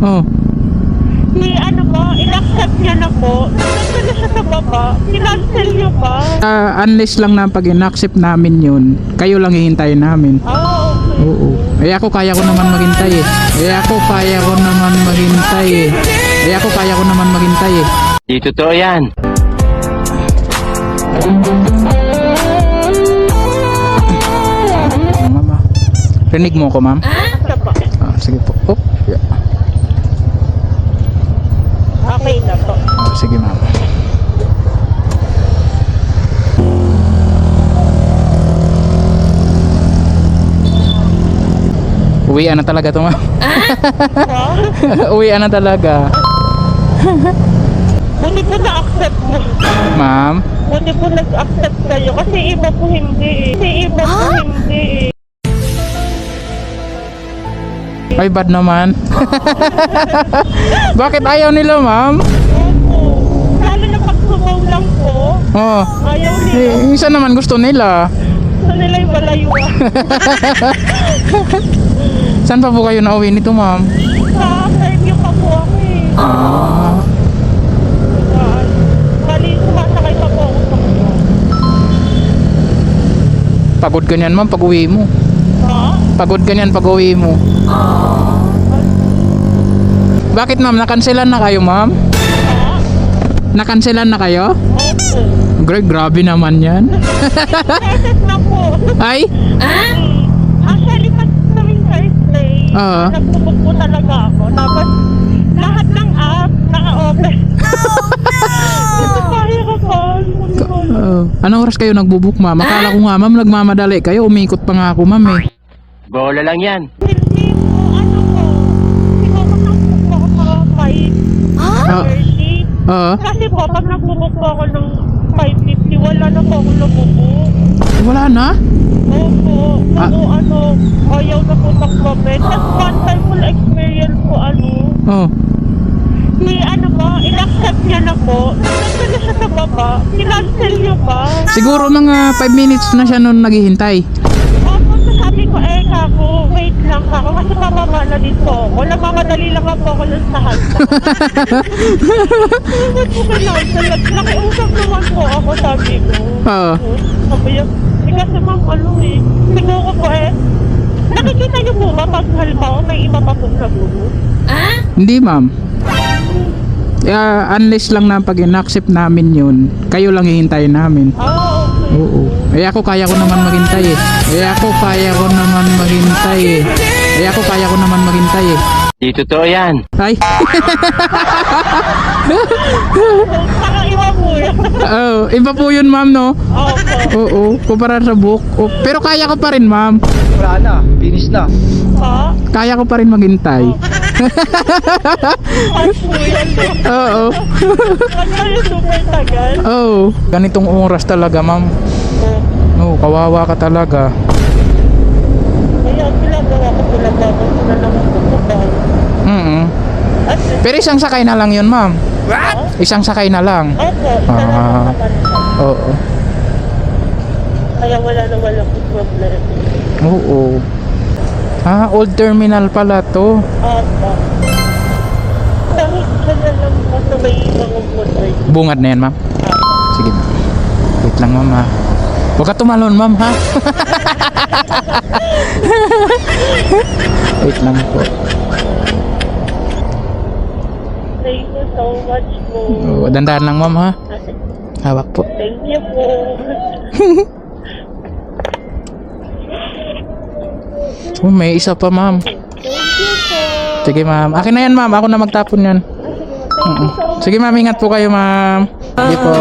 Oh. Ano po, in-accept niya na po. Nandun na siya sa baba. Kinancel niyo ba? Unless lang na pag in-accept namin yun, kayo lang hihintayin namin. Okay. Oo. Eh ako kaya ko naman maghintay eh. Di totoo yan. Mama. Rinig mo ko, ma'am? Basta po. Sige po. Oh, yeah. Okay na po. Sige, ma'am. Uwian na talaga to, ma'am. Uwian na talaga. Buti po na-accept mo. Ma'am. Buti po nag-accept kayo. Kasi iba po hindi eh. Ay, bad naman. Bakit ayaw nila, ma'am? Opo. Lalo na pag sumaw lang po. Oh. Ayaw nila. Isa naman gusto nila. Gusto nila yung balayuan. Saan pa po kayo nauwi nito, ma'am? Sa preview pa po ako eh. Bali, sumasakay pa po ako sa mga. Pagod ka niyan, ma'am, pag uwi mo. Ha? Pagod ka niyan pag uwi mo. Bakit, ma'am? Nakanselan na kayo, ma'am? Ha? Nakanselan na kayo? Opo. Grabe naman yan. Beses na po. Ay? Actually, pag kaming first day, Oo. nagbubog po talaga ako. Tapos, lahat ng app, naka-open. Ito kaya ko po. Anong oras kayo nagbubuk, ma'am? Akala ko nga, ma'am, nagmamadali kayo. Umikot pa nga ako, ma'am, eh. Bola lang yan. Hindi po, ano po. Siguro nagbubog po ako mga 5:30. Oo. Kasi po, pag nagbubog po ako ng 5:50, wala na po ako nabubog. Wala na? Opo. Ayaw na po mag-comment. Tapos one time full experience po, Oh. in-accept niya na po. Nandun na siya sa baba. Kinancel niyo ba? Siguro mga 5 minutes na siya noon naghihintay. Opo, sabi ko, kako, wait lang ako. Kasi pababa na din po ako. Nagmamadali lang po ako lang sa handa. Bakit po kinancel? Nakiusap naman po ako, sabi ko. Oo. Sabi niya, kasi ma'am, siguro po nakikita niyo po ba pag halimbawa may iba pa po sa bulo? Hindi, ma'am. Unless lang na pag in-accept namin yun, kayo lang hihintayin namin. Okay. Oo. Eh ako kaya ko naman maghintay eh. Di totoo yan. Ay. Saka iba po yan. Oh, iba po yun, ma'am, no? Opo. Oo, kumpara sa book. Oh, pero kaya ko pa rin, ma'am. Wala na, finish na. Ha? Kaya ko pa rin maghintay. Ay po yan. Oo. Wag kayo super tagal. Oo. Ganitong oras talaga, ma'am. No, kawawa ka talaga. Kaya ginagawa ko sila bago sila naman pupuntahan. At Pero isang sakay na lang yun, ma'am. Isang sakay na lang. opo, Ah. Oo. kaya wala na walang problem. Oo. Old terminal pala to. Opo. Dahil siya na lang po sa may mga motor. Bungad na yan, ma'am. Sige, ma'am. Wait lang, ma'am, ha. Huwag ka tumalon, ma'am, ha. Wait lang po. Thank you so much po. Dandahan lang, ma'am, ha. Hawak po. Thank you po. May isa pa, ma'am. Thank you po. Sige, ma'am. Akin na yan, ma'am. Ako na magtapon yan. Thank you so much. Sige, ma'am. Ingat po kayo, ma'am. Sige po.